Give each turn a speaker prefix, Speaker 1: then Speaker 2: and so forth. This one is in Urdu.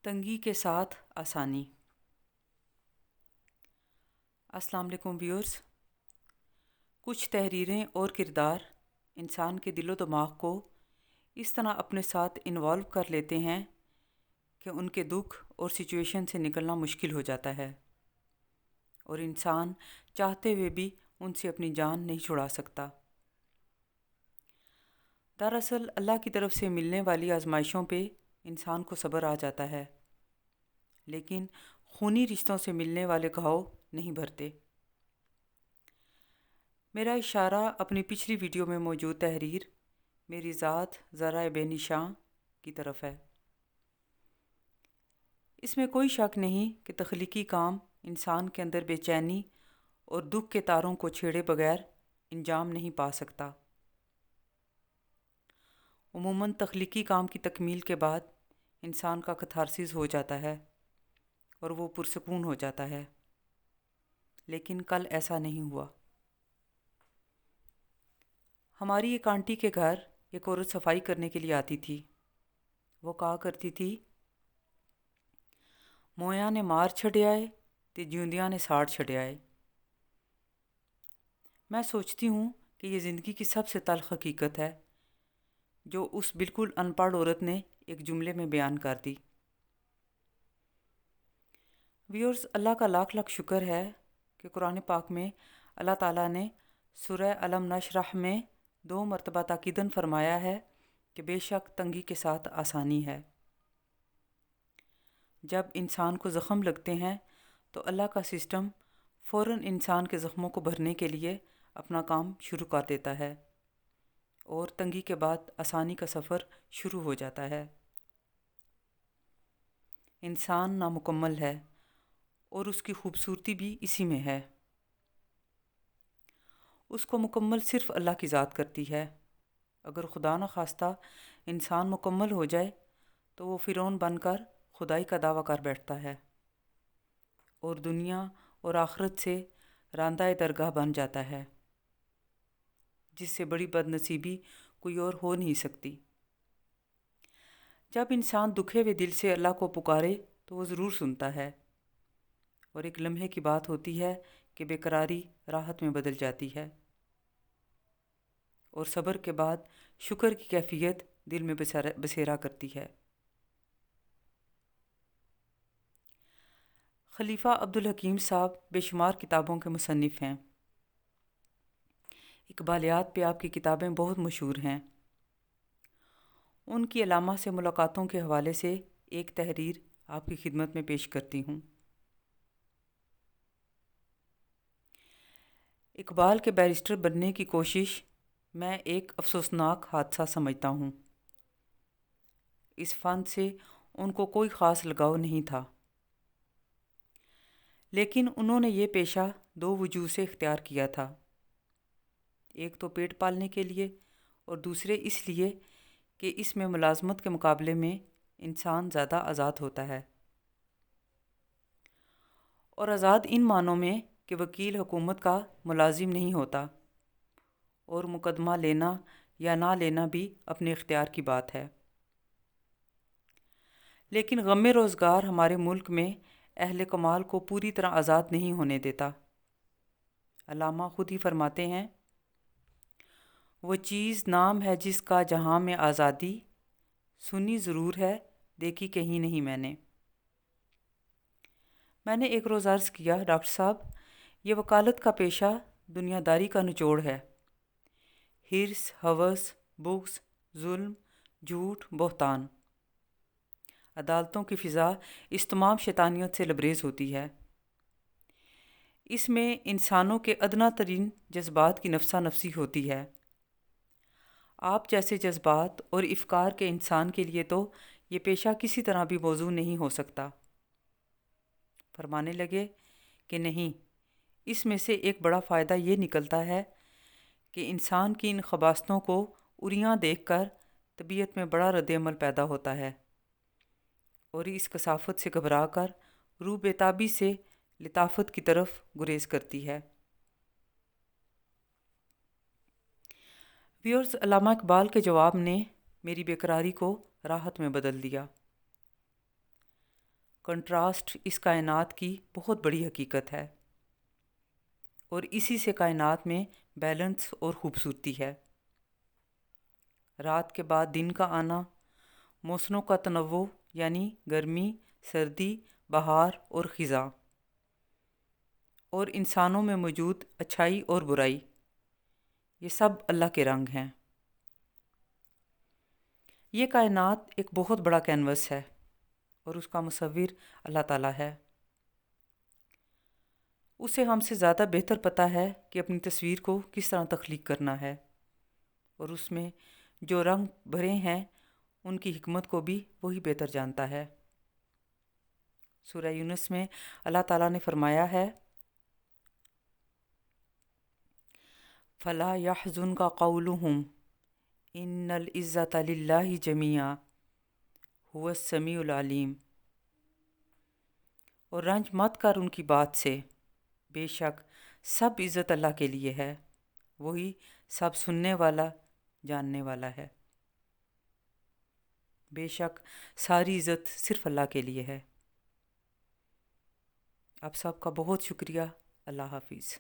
Speaker 1: تنگی کے ساتھ آسانی۔ السلام علیکم ویورز۔ کچھ تحریریں اور کردار انسان کے دل و دماغ کو اس طرح اپنے ساتھ انوالو کر لیتے ہیں کہ ان کے دکھ اور سچویشن سے نکلنا مشکل ہو جاتا ہے، اور انسان چاہتے ہوئے بھی ان سے اپنی جان نہیں چھڑا سکتا۔ دراصل اللہ کی طرف سے ملنے والی آزمائشوں پہ انسان کو صبر آ جاتا ہے، لیکن خونی رشتوں سے ملنے والے گھاؤ نہیں بھرتے۔ میرا اشارہ اپنی پچھلی ویڈیو میں موجود تحریر میری ذات ذرائع بے نشاں کی طرف ہے۔ اس میں کوئی شک نہیں کہ تخلیقی کام انسان کے اندر بے چینی اور دکھ کے تاروں کو چھیڑے بغیر انجام نہیں پا سکتا۔ عموماً تخلیقی کام کی تکمیل کے بعد انسان کا کتھارسس ہو جاتا ہے اور وہ پرسکون ہو جاتا ہے، لیکن کل ایسا نہیں ہوا۔ ہماری ایک آنٹی کے گھر ایک عورت صفائی کرنے کے لیے آتی تھی۔ وہ کہا کرتی تھی، مویاں نے مار چھڑیا ہے تے جیوندیاں نے ساڑ چھڑیا ہے۔ میں سوچتی ہوں کہ یہ زندگی کی سب سے تلخ حقیقت ہے جو اس بالکل ان پڑھ عورت نے ایک جملے میں بیان کر دی۔ ویورز، اللہ کا لاکھ لاکھ شکر ہے کہ قرآن پاک میں اللہ تعالیٰ نے سورہ علم نشرح میں 2 مرتبہ تاکیداً فرمایا ہے کہ بے شک تنگی کے ساتھ آسانی ہے۔ جب انسان کو زخم لگتے ہیں تو اللہ کا سسٹم فوراً انسان کے زخموں کو بھرنے کے لیے اپنا کام شروع کر دیتا ہے، اور تنگی کے بعد آسانی کا سفر شروع ہو جاتا ہے۔ انسان نامکمل ہے اور اس کی خوبصورتی بھی اسی میں ہے۔ اس کو مکمل صرف اللہ کی ذات کرتی ہے۔ اگر خدا نخواستہ انسان مکمل ہو جائے تو وہ فرعون بن کر خدائی کا دعویٰ کر بیٹھتا ہے اور دنیا اور آخرت سے راندہ درگاہ بن جاتا ہے، جس سے بڑی بد نصیبی کوئی اور ہو نہیں سکتی۔ جب انسان دکھے ہوئے دل سے اللہ کو پکارے تو وہ ضرور سنتا ہے، اور ایک لمحے کی بات ہوتی ہے کہ بے قراری راحت میں بدل جاتی ہے، اور صبر کے بعد شکر کی کیفیت دل میں بسیرا کرتی ہے۔ خلیفہ عبدالحکیم صاحب بے شمار کتابوں کے مصنف ہیں۔ اقبالیات پہ آپ کی کتابیں بہت مشہور ہیں۔ ان کی علامہ سے ملاقاتوں کے حوالے سے ایک تحریر آپ کی خدمت میں پیش کرتی ہوں۔ اقبال کے بیرسٹر بننے کی کوشش میں ایک افسوسناک حادثہ سمجھتا ہوں۔ اس فن سے ان کو کوئی خاص لگاؤ نہیں تھا، لیکن انہوں نے یہ پیشہ 2 وجوہ سے اختیار کیا تھا۔ ایک تو پیٹ پالنے کے لیے، اور دوسرے اس لیے کہ اس میں ملازمت کے مقابلے میں انسان زیادہ آزاد ہوتا ہے، اور آزاد ان معنوں میں کہ وکیل حکومت کا ملازم نہیں ہوتا، اور مقدمہ لینا یا نہ لینا بھی اپنے اختیار کی بات ہے۔ لیکن غم روزگار ہمارے ملک میں اہل کمال کو پوری طرح آزاد نہیں ہونے دیتا۔ علامہ خود ہی فرماتے ہیں، وہ چیز نام ہے جس کا جہاں میں آزادی، سنی ضرور ہے دیکھی کہیں نہیں میں نے۔ میں نے ایک روز عرض کیا، ڈاکٹر صاحب، یہ وکالت کا پیشہ دنیا داری کا نچوڑ ہے۔ ہرس، ہوس، بغض، ظلم، جھوٹ، بہتان۔ عدالتوں کی فضا اس تمام شیطانیت سے لبریز ہوتی ہے۔ اس میں انسانوں کے ادنا ترین جذبات کی نفسا نفسی ہوتی ہے۔ آپ جیسے جذبات اور افکار کے انسان کے لیے تو یہ پیشہ کسی طرح بھی موزوں نہیں ہو سکتا۔ فرمانے لگے کہ نہیں، اس میں سے ایک بڑا فائدہ یہ نکلتا ہے کہ انسان کی ان خباثتوں کو اریاں دیکھ کر طبیعت میں بڑا رد عمل پیدا ہوتا ہے، اور اس کثافت سے گھبرا کر روح بےتابی سے لطافت کی طرف گریز کرتی ہے۔ ویورز، علامہ اقبال کے جواب نے میری بے قراری کو راحت میں بدل دیا۔ کنٹراسٹ اس کائنات کی بہت بڑی حقیقت ہے، اور اسی سے کائنات میں بیلنس اور خوبصورتی ہے۔ رات کے بعد دن کا آنا، موسموں کا تنوع یعنی گرمی، سردی، بہار اور خزاں، اور انسانوں میں موجود اچھائی اور برائی، یہ سب اللہ کے رنگ ہیں۔ یہ کائنات ایک بہت بڑا کینوس ہے اور اس کا مصور اللہ تعالیٰ ہے۔ اسے ہم سے زیادہ بہتر پتہ ہے کہ اپنی تصویر کو کس طرح تخلیق کرنا ہے، اور اس میں جو رنگ بھرے ہیں ان کی حکمت کو بھی وہی بہتر جانتا ہے۔ سورہ یونس میں اللہ تعالیٰ نے فرمایا ہے، فَلَا يَحْزُنْكَ قَوْلُهُمْ إِنَّ الْعِزَّةَ لِلَّهِ جَمِيعًا هُوَ السَّمِيعُ الْعَلِيمُ، اور رنج مت کر ان کی بات سے، بے شک سب عزت اللہ کے لیے ہے، وہی سب سننے والا، جاننے والا ہے۔ بے شک ساری عزت صرف اللہ کے لیے ہے۔ آپ سب کا بہت شکریہ۔ اللہ حافظ۔